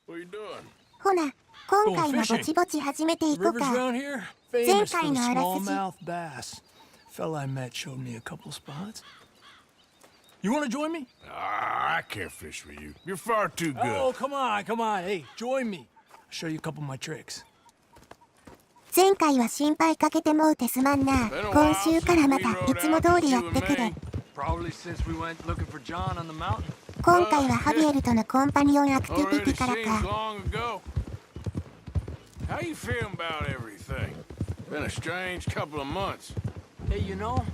ほな、今回もぼちぼち始めていこうか。前回のあらすじ。Fella I met showed me a couple spots. You want to join me? I can't fish with you. You're far too good. Oh, come on. Hey, join me. I'll show you a couple of my tricks. 前回は心配かけてもうてすまんな。今週からまたいつも通りやってくれ。今回はハビエルとのコンパニオンアクティビティからか。How you feeling about everything? Been a strange couple of months. Hey, you know,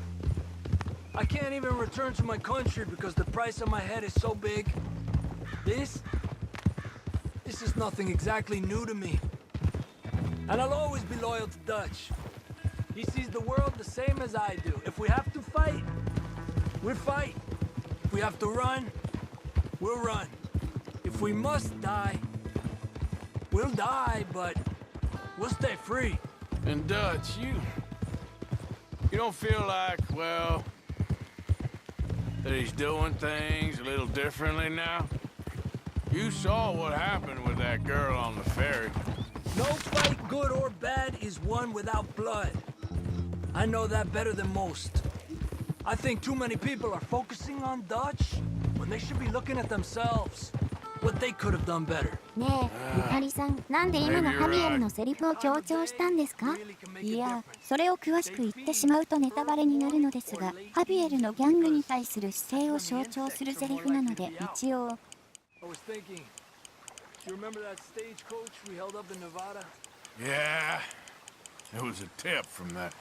I can't even return to my country because the price on my head is so big. This is nothing exactly new to me. And I'll always be loyal to Dutch. He sees the world the same as I do. If we have to fight, we'll fight. If we have to run, we'll run. If we must die, we'll die, but we'll stay free. And Dutch, you don't feel like, well, that he's doing things a little differently now? You saw what happened with that girl on the ferry. No fight, good or bad, is won without blood. I know that better than most. I think too many people are focusing on Dutch when they should be looking at themselves. What they could have done better. ねえ、ゆかりさん、なんで今のハビエルのセリフを強調したんですか？いや、それを詳しく言ってしまうとネタバレになるのですが、ハビエルのギャングに対する姿勢を象徴するセリフなので、一応。Yeah, it was a tip from that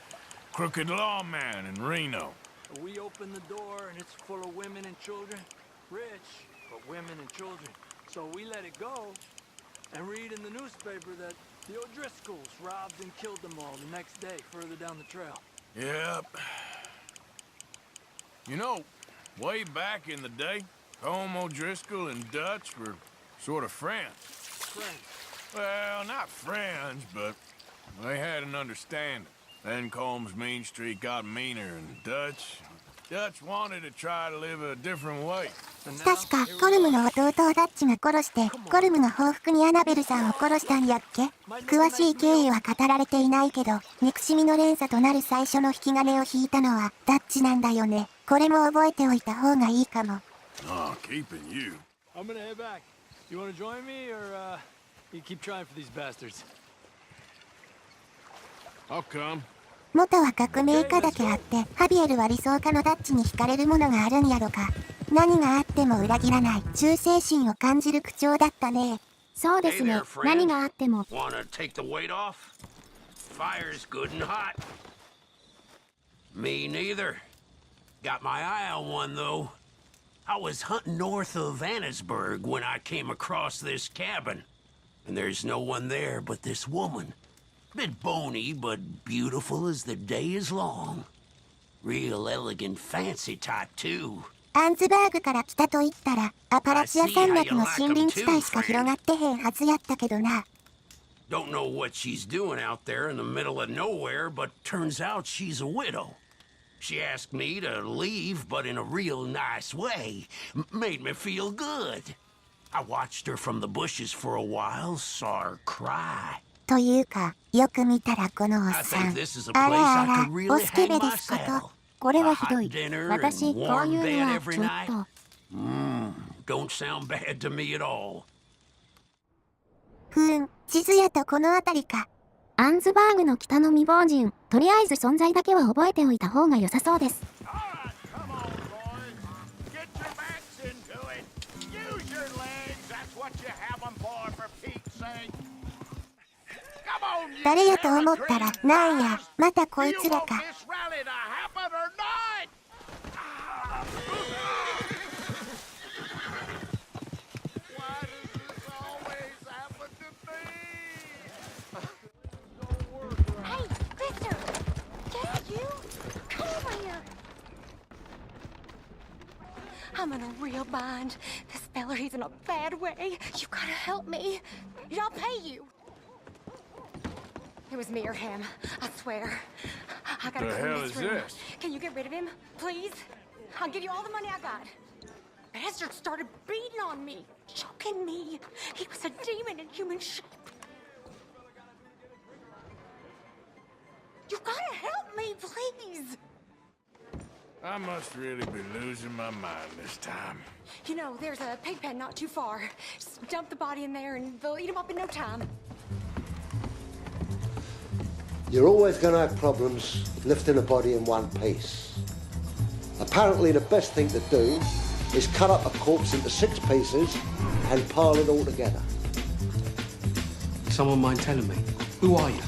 crooked lawman in Reno. We opened the door and it's full of women and children. Rich, but women and children. So we let it go and read in the newspaper that the O'Driscolls robbed and killed them all the next day further down the trail. Yep. You know, way back in the day, Home O'Driscoll and Dutch were sort of friends. Friends? Well, not friends, but they had an understanding. Then Combs' mean streak got meaner, and Dutch wanted to try to live a different way. 確かコルムの弟をダッチが殺してコルムが報復にアナベルさんを殺したんやっけ。詳しい経緯は語られていないけど、憎しみの連鎖となる最初の引き金を引いたのはダッチなんだよね。これも覚えておいた方がいいかも。Oh, keeping you. I'm gonna head back. You wanna join me, or you keep trying for these bastards? I'll come. 元は革命家だけあって、ハビエルは理想家のダッチに惹かれるものがあるんやろか。何があっても裏切らない忠誠心を感じる口調だったね。そうですね。何があっても。Wanna take the weight off? Fire's good and hot. Me neither. Got my eye on one though. I was hunting north of Annesburg when I came across this cabin. And there's no one there but this woman. Bit bony, but beautiful as the day is long. Real elegant, fancy type, too. アンズバーグから来たと言ったら、アパラチア山脈の森林地帯しか広がってへんはずやったけどな。Don't know what she's doing out there in the middle of nowhere, but turns out she's a widow. She asked me to leave, but in a real nice way. Made me feel good. I watched her from the bushes for a while, saw her cry. というか、よく見たらこのおっさん、あらあら、オスケベですこと。これはひどい。私、こういうのはちょっと。Don't sound bad to me at all. 地図やとこの辺りか。アンズバーグの北の未亡人、とりあえず存在だけは覚えておいた方が良さそうです。誰やと思ったら、なんや、またこいつらか。I'm in a real bind. This fella, he's in a bad way. You gotta help me. I'll pay you. It was me or him, I swear. I gotta The clean hell this is room. this? Can you get rid of him, please? I'll give you all the money I got. bastard started beating on me, choking me. He was a demon in human shape. You gotta help me, please. I must really be losing my mind this time. You know, there's a pig pen not too far. Just dump the body in there and they'll eat him up in no time. You're always going to have problems lifting a body in one piece. Apparently the best thing to do is cut up a corpse into 6 pieces and pile it all together. Someone mind telling me? Who are you?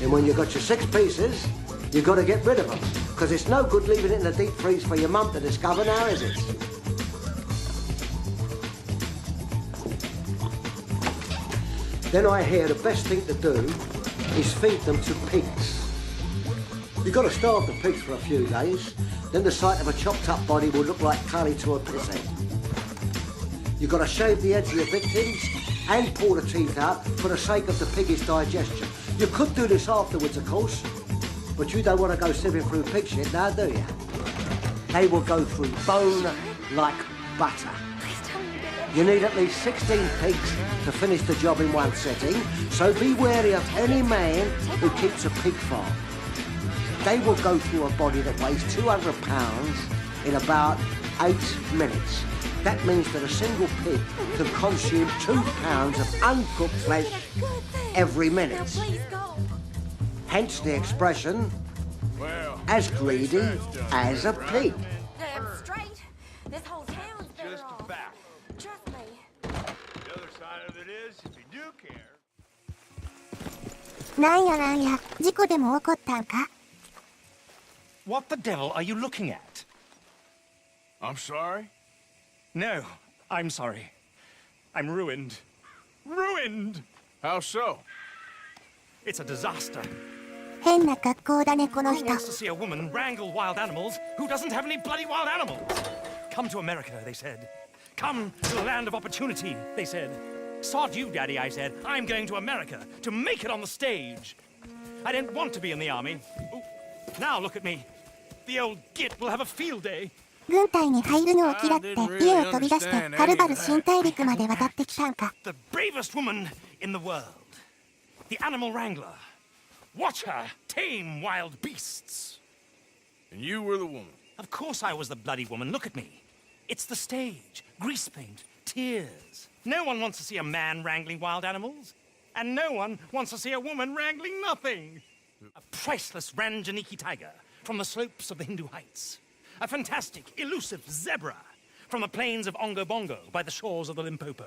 And when you've got your 6 pieces, you've got to get rid of them. Because it's no good leaving it in the deep freeze for your mum to discover now, is it? Then I hear the best thing to do is feed them to pigs. You've got to starve the pigs for a few days, then the sight of a chopped up body will look like curry to a piss head. You've got to shave the heads of your victims and pull the teeth out for the sake of the piggish digestion. You could do this afterwards, of course, but you don't want to go sieving through pig shit now, do you? They will go through bone like butter. You need at least 16 pigs to finish the job in one sitting, so be wary of any man who keeps a pig farm. They will go through a body that weighs 200 pounds in about 8 minutes. That means that a single pig can consume 2 pounds of uncooked flesh every minute. Hence the expression, Well, as greedy as a pig. Damn straight. This whole town's better just off. about. Trust me. The other side of it is, if you do care. なんや、事故でも起こったんか？ What the devil are you looking at? I'm sorry? No, I'm sorry. I'm ruined. Ruined! How so? It's a disaster. 変な格好だね、この Who 人。 wants to see a woman wrangle wild animals who doesn't have any bloody wild animals? Come to America, they said. Come to the land of opportunity, they said. Sod you, Daddy, I said. I'm going to America to make it on the stage. I didn't want to be in the army. Ooh, now look at me. The old git will have a field day. 軍隊に入るのを嫌って家を飛び出してはるばる新大陸まで渡ってきたんか。 The bravest woman in the world. The animal wrangler. Watch her tame wild beasts. And you were the woman. Of course I was the bloody woman. Look at me. It's the stage. Grease paint. Tears. No one wants to see a man wrangling wild animals. And no one wants to see a woman wrangling nothing. A priceless Ranjaniki tiger from the slopes of the Hindu Heights. A fantastic, elusive zebra from the plains of Ongo Bongo by the shores of the Limpopo.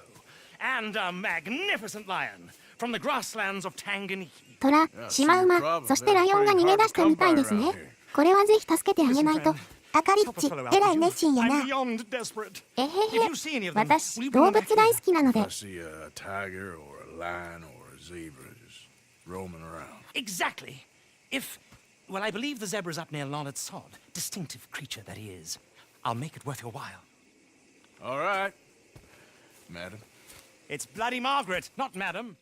And a magnificent lion from the grasslands of Tanganyika. トラ、シマウマ、そしてライオンが逃げ出したみたいですね。これはぜひ助けてあげないと。アカリッチ、えらい熱心やな。 I'm beyond desperate. えへ If へ you see any of them, 私 will you bring 動 them 物 back 大 here? 好きなので I see a tiger or a lion or a zebra just roaming around. Exactly. If, well, I believe the zebra's up near Larned Sod. Distinctive creature that he is. I'll make it worth your while. All right, madam. It's bloody Margaret, not madam.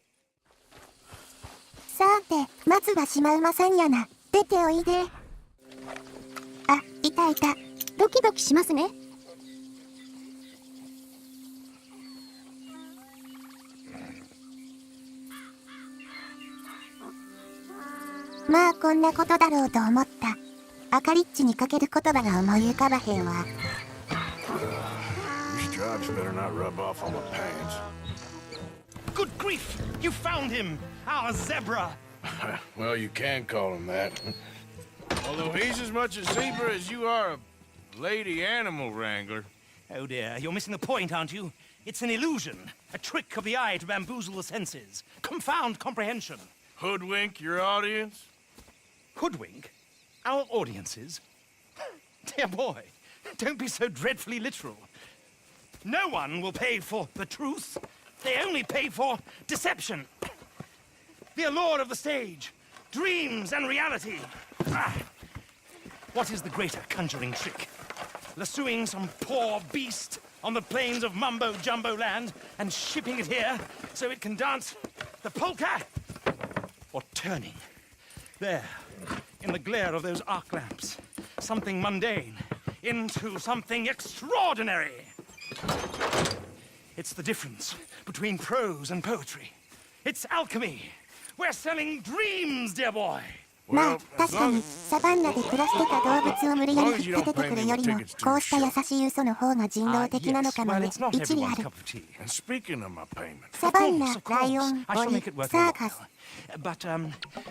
さて、まずはシマウマさんやな。出ておいで。あ、いたいた。ドキドキしますね。まあこんなことだろうと思った。アカリッチにかける言葉が思い浮かばへんわ。 These stripes better not rub off on my pants. Good grief! You found him! Our zebra! Well, you can call him that. Although he's as much a zebra as you are a lady animal wrangler. Oh dear, you're missing the point, aren't you? It's an illusion. A trick of the eye to bamboozle the senses. Confound comprehension. Hoodwink your audience? Hoodwink? Our audiences? Dear boy, don't be so dreadfully literal. No one will pay for the truth. They only pay for deception. The allure of the stage, dreams and reality. Ah. What is the greater conjuring trick? Lassoing some poor beast on the plains of mumbo-jumbo land and shipping it here so it can dance the polka? Or turning, there, in the glare of those arc lamps, something mundane into something extraordinary. It's the difference between prose and poetry. It's alchemy. We're selling dreams, dear boy. まあ確かにサバンナで暮らしてた動物を無理やり引っ立ててくるよりもこうした優しい嘘の方が人道的なのかもね。一理ある。サバンナ、ライオン、鬼、サーカス。But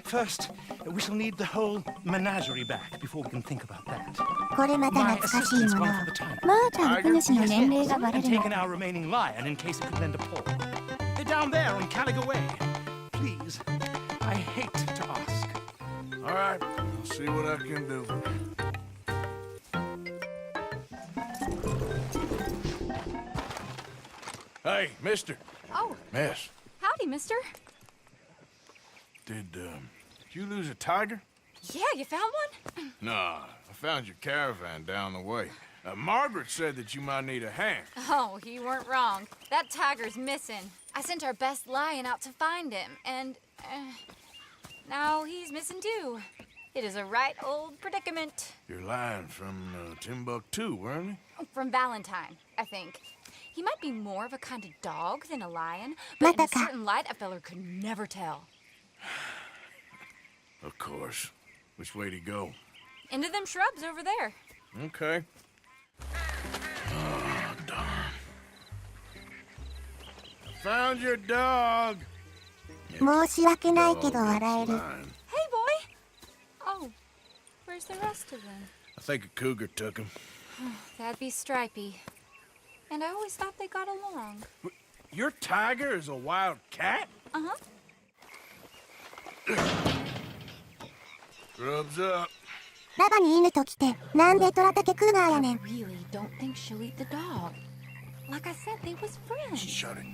first, we shall need the whole menagerie back before we can think about that. これまた懐かしいもの。まーちゃんの主の年齢がバレるの。 Taken our remaining lion in case it could lend a paw. They're down there on Caliga Way. Please, I hate to ask. All right, I'll see what I can do. Hey, mister. Oh, Miss, howdy, mister. did you lose a tiger? Yeah, you found one? Nah, I found your caravan down the way. Margaret said that you might need a hand. Oh, you weren't wrong. That tiger's missing. I sent our best lion out to find him, and now he's missing too. It is a right old predicament. You're lying from Timbuktu, weren't you? From Valentine, I think. He might be more of a kind of dog than a lion, but in a certain light, a feller could never tell. Of course. Which way to go? Into them shrubs over there. Okay. Oh, darn. I found your dog. 申し訳ないけど笑える。 Hey, boy! Oh, where's the rest of them? I think a cougar took him. That'd be Stripey. And I always thought they got along. Your tiger is a wild cat? Uh-huh. Grubs up. ラバに犬と来て、なんでトラタケクーガーやねん。 Really don't think she'll eat the dog. Like I said, they was friends. Shut it.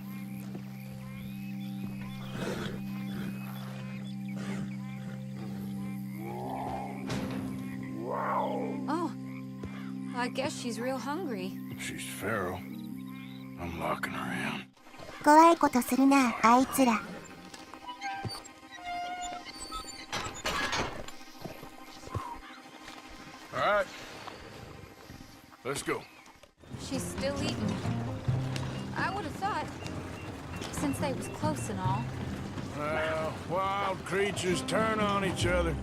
Oh, I guess she's real hungry. She's feral. I'm locking her in. 怖いことするな、あいつら。 All right. Let's go. She's still eating. I would have thought, since they was close and all. Well, wild creatures turn on each other.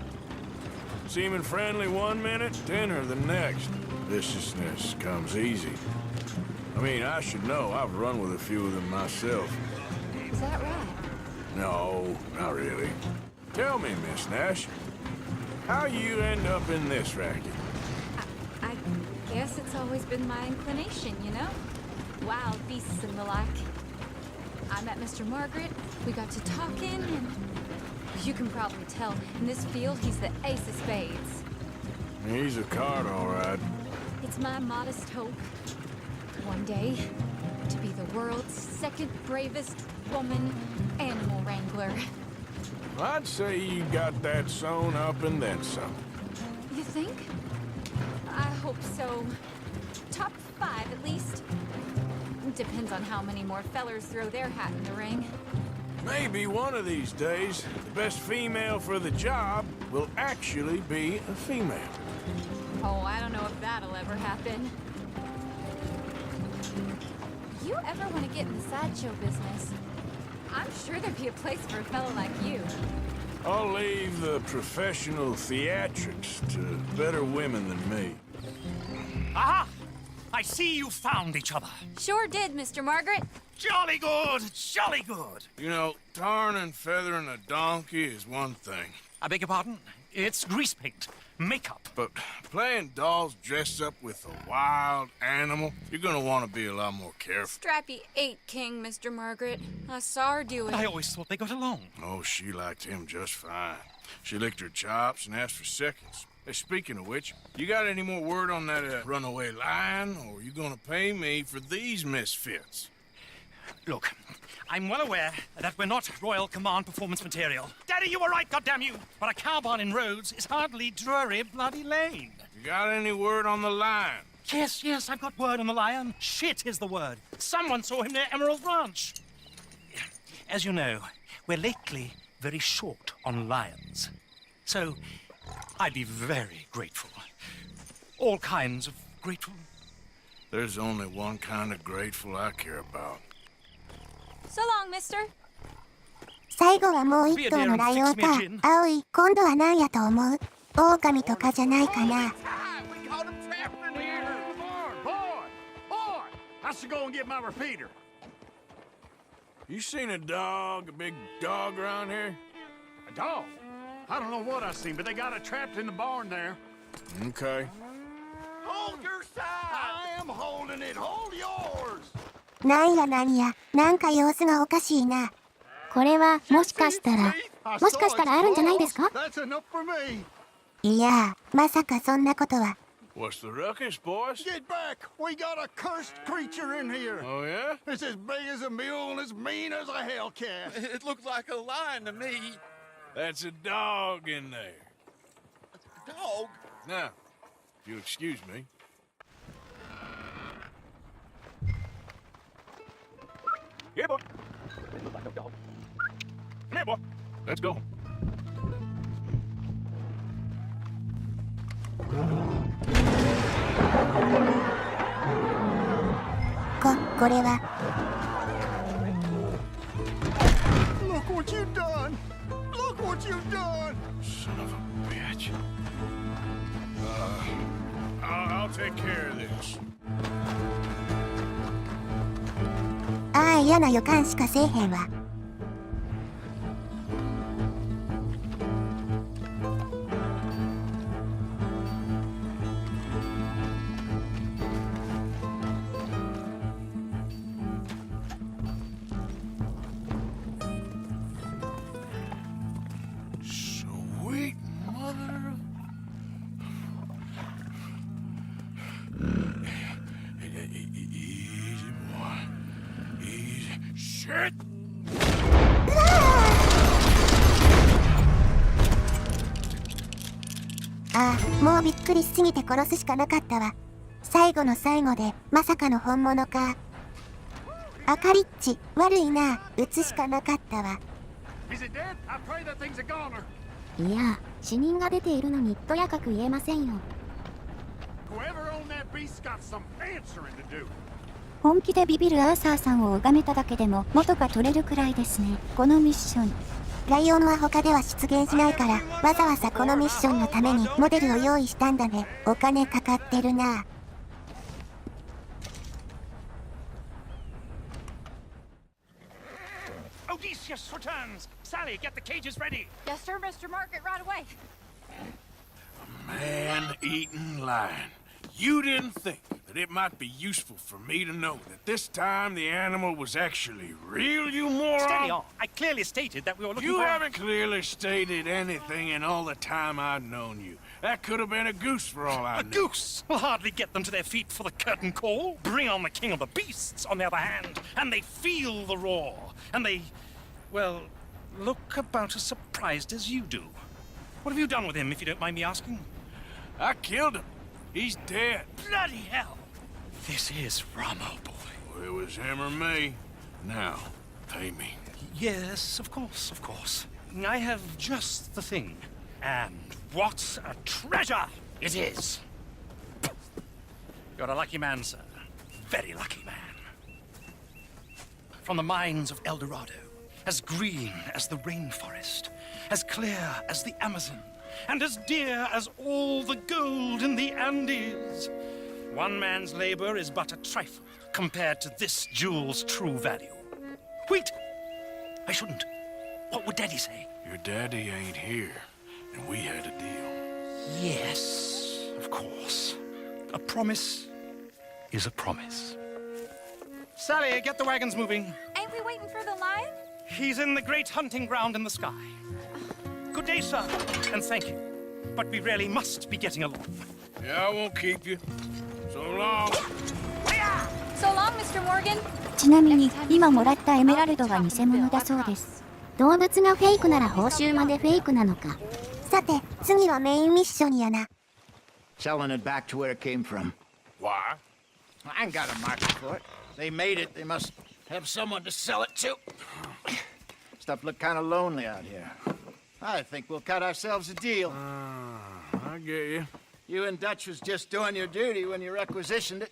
Seeming friendly one minute, tender the next. Viciousness comes easy. I mean, I should know. I've run with a few of them myself. Is that right? No, not really. Tell me, Miss Nash, how you end up in this racket? I guess it's always been my inclination, you know? Wild beasts and the like. I met Mr. Margaret, we got to talking, and you can probably tell, in this field, he's the ace of spades. He's a card, all right. It's my modest hope, one day, to be the world's second bravest woman animal wrangler. I'd say you got that sewn up and then some. You think? I hope so. Top 5, at least. Depends on how many more fellers throw their hat in the ring. Maybe one of these days, the best female for the job will actually be a female. Oh, I don't know if that'll ever happen. You ever want to get in the sideshow business? I'm sure there'd be a place for a fellow like you. I'll leave the professional theatrics to better women than me. Aha! I see you found each other. Sure did, Mr. Margaret. Jolly good, jolly good. You know, tarring and feathering a donkey is one thing. I beg your pardon? It's grease paint, makeup. But playing dolls dressed up with a wild animal, you're gonna want to be a lot more careful. Stripey ate King, Mr. Margaret. I saw her do it. I always thought they got along. Oh, she liked him just fine. She licked her chops and asked for seconds. Hey, speaking of which, you got any more word on that runaway lion, or are you gonna pay me for these misfits? Look, I'm well aware that we're not Royal Command performance material. Daddy, you were right, goddammit! But a cow barn in Rhodes is hardly Drury Bloody Lane. You got any word on the lion? Yes, I've got word on the lion. Shit is the word. Someone saw him near Emerald Ranch. As you know, we're lately very short on lions. So, I'd be very grateful. All kinds of grateful. There's only one kind of grateful I care about. So long, mister. 最後はもう一頭のライオンか。葵、今度は何やと思う？狼とかじゃないかな。We got him trapped in here. Boy, I should go and get my repeater. You seen a dog, a big dog around here? A dog? I don't know what I seen, but they got it trapped in the barn there. Okay. Hold your side! I am holding it. Hold yours! なんやなんや、なんか様子がおかしいな。これはもしかしたらあるんじゃないですか？ That's enough for me. いや、まさかそんなことは。What's the ruckus, boys? Get back! We got a cursed creature in here. Oh, yeah? It's as big as a mule and as mean as a hellcat. It looked like a lion to me. That's a dog in there. Dog? Now, if you'll excuse me. Yeah, boy. It looks like no dog. Come here, boy. Let's go. これは。Look what you've done! Look what you've done! Son of a bitch. I'll take care of this. ああ、嫌な予感しかせえへんわ。Sweet mother. Easy, boy. Easy. Shit! ああ、もうびっくりしすぎて殺すしかなかったわ。最後の最後で、まさかの本物か。あかりっち、悪いな。撃つしかなかったわ。Is it dead? I pray that thing's a goner. いや、死人が出ているのにとやかく言えませんよ。Whoever owned that beast's got some answering to do. 本気でビビるアーサーさんを拝めただけでも元が取れるくらいですね、このミッション。ライオンは他では出現しないから、わざわざこのミッションのためにモデルを用意したんだね。お金かかってるな。Odysseus returns! Sally, get the cages ready! Yes, sir, Mr. Margaret, right away. Man-eating lion. You didn't think that it might be useful for me to know that this time the animal was actually real, you moron? Steady on. I clearly stated that we were looking You for... haven't clearly stated anything in all the time I've known you. That could have been a goose for all I A know. goose will hardly get them to their feet for the curtain call. Bring on the king of the beasts, on the other hand, and they feel the roar. And they, well, look about as surprised as you do. What have you done with him, if you don't mind me asking? I killed him. He's dead. Bloody hell! This is Ramo, boy. Well, it was him or me. Now, pay me. Yes, of course, of course. I have just the thing. And what a treasure it is! You're a lucky man, sir. Very lucky man. From the mines of El Dorado, as green as the rainforest, as clear as the Amazon, and as dear as all the gold in the Andes. One man's labor is but a trifle compared to this jewel's true value. Wait! I shouldn't. What would Daddy say? Your daddy ain't here, and we had a deal. Yes, of course. A promise is a promise. Sally, get the wagons moving. Ain't we waiting for the lion? He's in the great hunting ground in the sky. Good day, sir, and thank you. But we really must be getting along. Yeah, I won't keep you. So long. So long, Mr. Morgan. ちなみに今もらったエメラルドは偽物だそうです。動物がフェイクなら報酬までフェイクなのか。さて、次はメインミッションやな。Selling it back to where it came from. Why? I ain't got a market for it. They made it. They must have someone to sell it to. Stuff look kind of lonely out here. I think we'll cut ourselves a deal. I get you. You and Dutch was just doing your duty when you requisitioned it.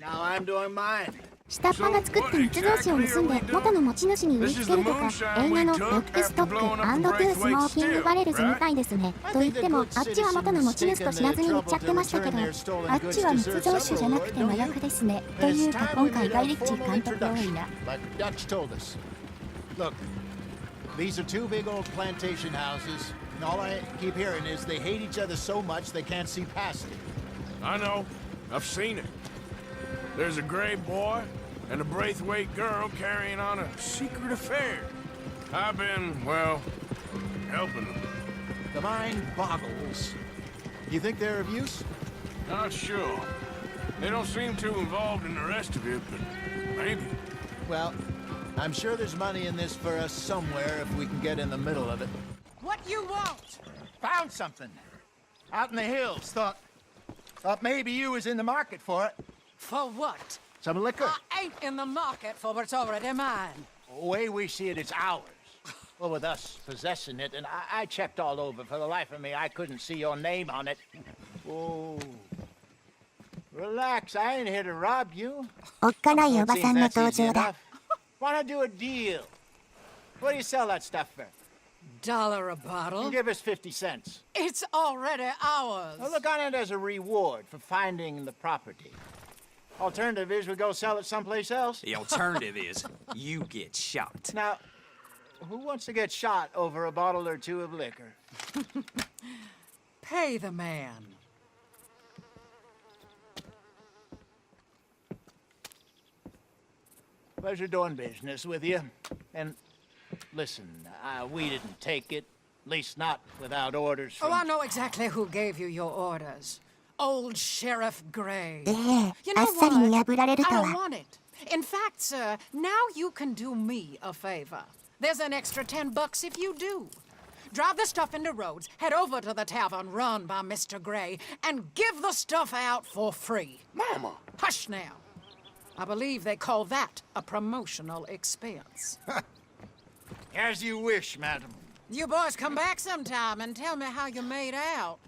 Now I'm doing mine. 下っ端が作った密造紙を盗んで元の持ち主に売りつけるとか、映画のロックストック&トゥースモーキングバレルズみたいですね。と言ってもあっちは元の持ち主と知らずに売っちゃってましたけど、あっちは密造酒じゃなくて麻薬ですね。というか今回ガイリッチー監督多いな。Like Dutch told us. Look, these are two big old plantation houses, and all I keep hearing is they hate each other so much they can't see past it. I know. I've seen it. There's a gray boy and a Braithwaite girl carrying on a secret affair. I've been, well, helping them. The mind boggles. You think they're of use? Not sure. They don't seem too involved in the rest of it, but maybe. Well, I'm sure there's money in this for us somewhere if we can get in the middle of it. What you want? Found something. Out in the hills. Thought maybe you was in the market for it. For what? Some liquor. I ain't in the market for what's already mine. The way we see it, it's ours. Well, with us possessing it, and I checked all over. For the life of me, I couldn't see your name on it. Oh. Relax, I ain't here to rob you. おっかないおばさんの登場だ。Wanna do a deal? What do you sell that stuff for? $1 a bottle? You give us 50 cents. It's already ours. Well, look on it as a reward for finding the property. Alternative is we go sell it someplace else. The alternative is you get shot. Now, who wants to get shot over a bottle or two of liquor? Pay the man. Pleasure doing business with you. And listen, we didn't take it. At least not without orders from... Oh, I know exactly who gave you your orders. Old Sheriff Gray. You あっ know さり見 what? 破られると I は。 don't want it. In fact, sir, now you can do me a favor. There's an extra $10 if you do. Drive the stuff into Rhodes, head over to the tavern run by Mr. Gray, and give the stuff out for free. Mama! Hush now. I believe they call that a promotional expense. As you wish, madam. You boys come back sometime and tell me how you made out.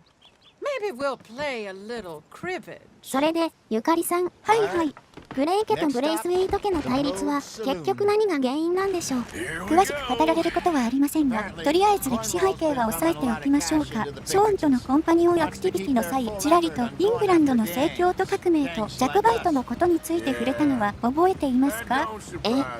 Maybe we'll play a little cribbage. それで、ゆかりさん。はいはい。グレイ家とブレイスウェイト家の対立は結局何が原因なんでしょう。詳しく語られることはありませんが、とりあえず歴史背景は押さえておきましょうか。ショーンとのコンパニオンアクティビティの際、ちらりとイングランドの正教徒革命とジャコバイトのことについて触れたのは覚えていますか？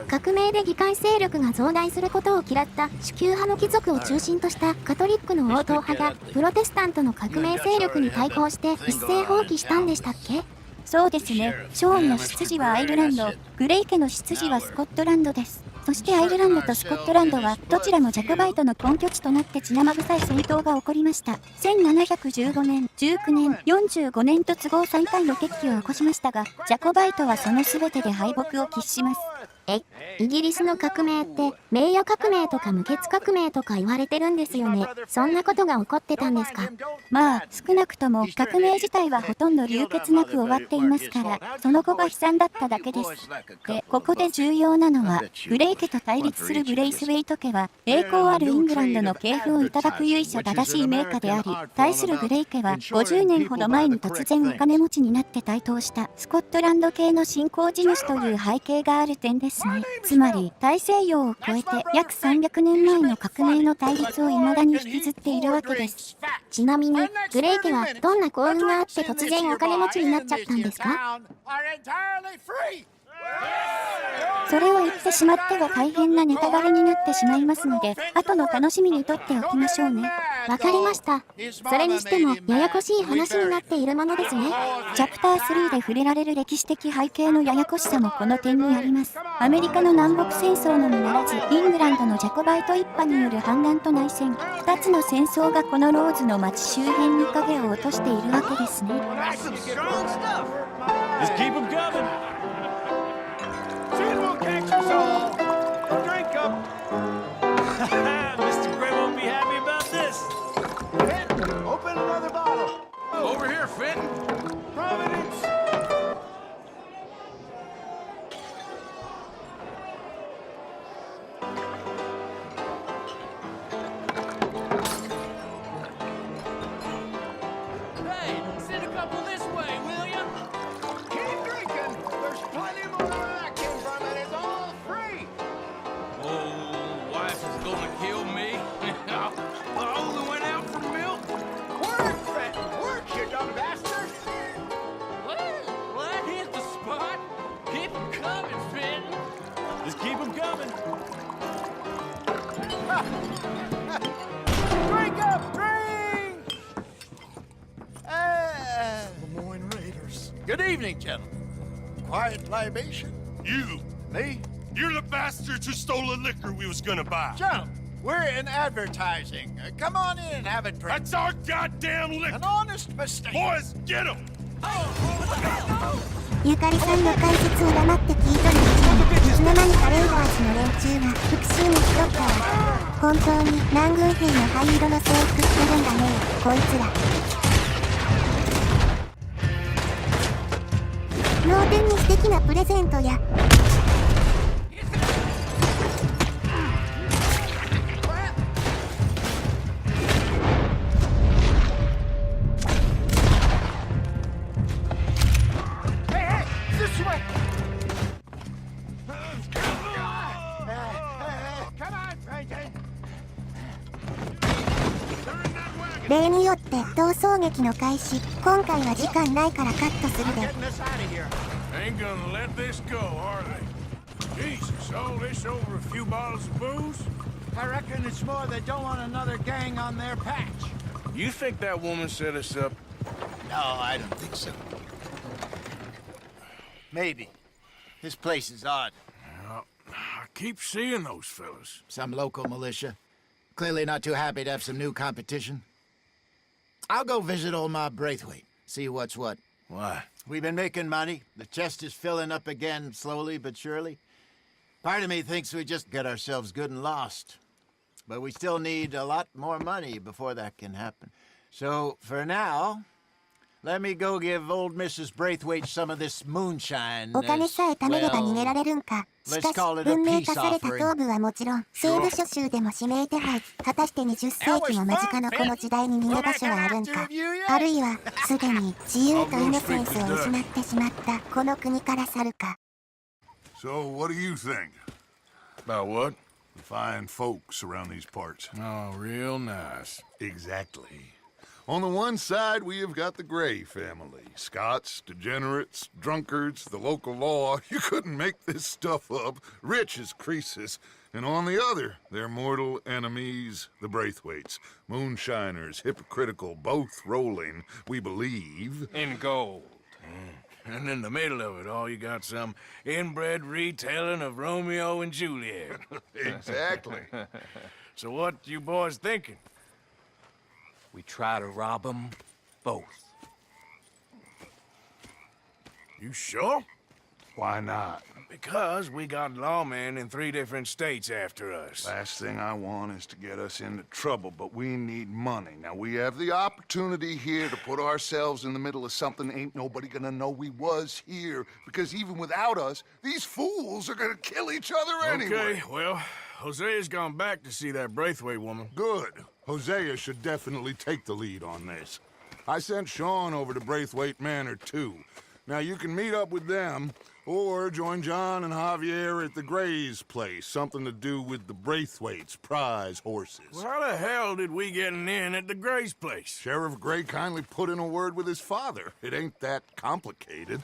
革命で議会勢力が増大することを嫌った主級派の貴族を中心としたカトリックの王党派がプロテスタントの革命勢力に対抗して一斉放棄したんでしたっけ？そうですね。ショーンの出自はアイルランド、グレイ家の出自はスコットランドです。そしてアイルランドとスコットランドはどちらもジャコバイトの根拠地となって血生臭い戦闘が起こりました。1715年、19年、45年と都合3回の決起を起こしましたが、ジャコバイトはその全てで敗北を喫します。イギリスの革命って名誉革命とか無血革命とか言われてるんですよね。そんなことが起こってたんですか？まあ少なくとも革命自体はほとんど流血なく終わっていますから、その後が悲惨だっただけです。で、ここで重要なのは、グレイ家と対立するブレイスウェイト家は栄光あるイングランドの系譜をいただく由緒正しい名家であり、対するグレイ家は50年ほど前に突然お金持ちになって台頭したスコットランド系の新興地主という背景がある点ですね。つまり大西洋を越えて約300年前の革命の対立を未だに引きずっているわけです。ちなみにグレイ家はどんな幸運があって突然お金持ちになっちゃったんですか？それを言ってしまっては大変なネタバレになってしまいますので、後の楽しみにとっておきましょうね。わかりました。それにしてもややこしい話になっているものですね。チャプター3で触れられる歴史的背景のややこしさもこの点にあります。アメリカの南北戦争のみならず、イングランドのジャコバイト一派による反乱と内戦、2つの戦争がこのローズの町周辺に影を落としているわけですね。Mr. Gray won't be happy about this. Fenton, open another bottle. Over here, Fenton. Providence. Hey, send a couple this way, will ya? Keep drinking. Drink up, drink! Lemoyne Raiders. Good evening, gentlemen. Quiet libation. You. Me? You're the bastards who stole the liquor we was gonna buy. Gentlemen, we're in advertising. Come on in and have a drink. That's our goddamn liquor. An honest mistake. Boys, get him! ゆかりさんの解説を黙って聞いとるうちに、いつの間にかレイダーズの連中が復讐に来とったわ。本当に南軍兵の灰色の制服着てるんだね、こいつら。脳天に素敵なプレゼントや。例によって逃走劇の開始。今回は時間ないからカットするで。Ain't gonna let this go, are they? Jesus, all this over a few bottles of booze? I reckon it's more they don't want another gang on their patch. You think that woman set us up? No, I don't think so. Maybe. This place is odd. Well, I keep seeing those fellas. Some local militia. Clearly not too happy to have some new competition. I'll go visit old Ma Braithwaite, see what's what. Why? We've been making money. The chest is filling up again, slowly but surely. Part of me thinks we just get ourselves good and lost. But we still need a lot more money before that can happen. So, for now, let me go give old Mrs. Braithwaite some of this moonshine. お金さえ貯めれば逃げられるんか。しかし、文明化された頭部はもちろん、西部諸州でも指名手配。果たして20世紀も間近のこの時代に逃げ場所はあるんか。あるいは、すでに自由とイノセンスを失ってしまったこの国から去るか。So, what do you think? About what? The fine folks around these parts. Oh, real nice. Exactly. On the one side, we have got the Gray family. Scots, degenerates, drunkards, the local law. You couldn't make this stuff up. Rich as Croesus. And on the other, their mortal enemies, the Braithwaites. Moonshiners, hypocritical, both rolling, we believe. In gold. And in the middle of it all, you got some inbred retelling of Romeo and Juliet. Exactly. So what you boys thinking? We try to rob them both. You sure? Why not? Because we got lawmen in 3 different states after us. Last thing I want is to get us into trouble, but we need money. Now, we have the opportunity here to put ourselves in the middle of something ain't nobody gonna know we was here, because even without us, these fools are gonna kill each other anyway. Okay, well, Hosea's gone back to see that Braithwaite woman. Good. Hosea should definitely take the lead on this. I sent Sean over to Braithwaite Manor, too. Now, you can meet up with them, or join John and Javier at the Gray's place. Something to do with the Braithwaite's prize horses. Well, how the hell did we get in at the Gray's place? Sheriff Gray kindly put in a word with his father. It ain't that complicated.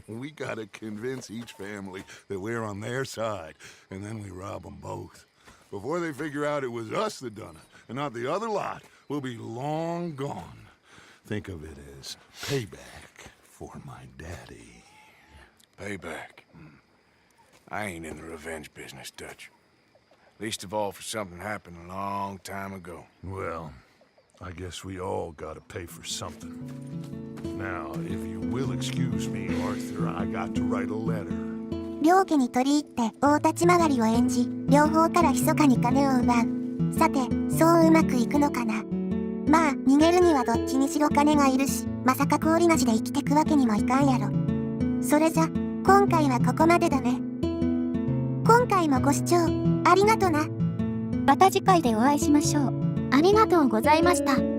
We gotta convince each family that we're on their side, and then we rob them both. Before they figure out it was us that done it, and not the other lot, we'll be long gone. Think of it as payback for my daddy. Payback. I ain't in the revenge business, Dutch. Least of all for something happened a long time ago. Well, I guess we all gotta pay for something. Now, if you will excuse me, Arthur, I got to write a letter. 両家に取り入って大立ち回りを演じ、両方から密かに金を奪う。さて、そううまくいくのかな。まあ、逃げるにはどっちにしろ金がいるし、まさか氷なしで生きてくわけにもいかんやろ。それじゃ、今回はここまでだね。今回もご視聴ありがとな。また次回でお会いしましょう。ありがとうございました。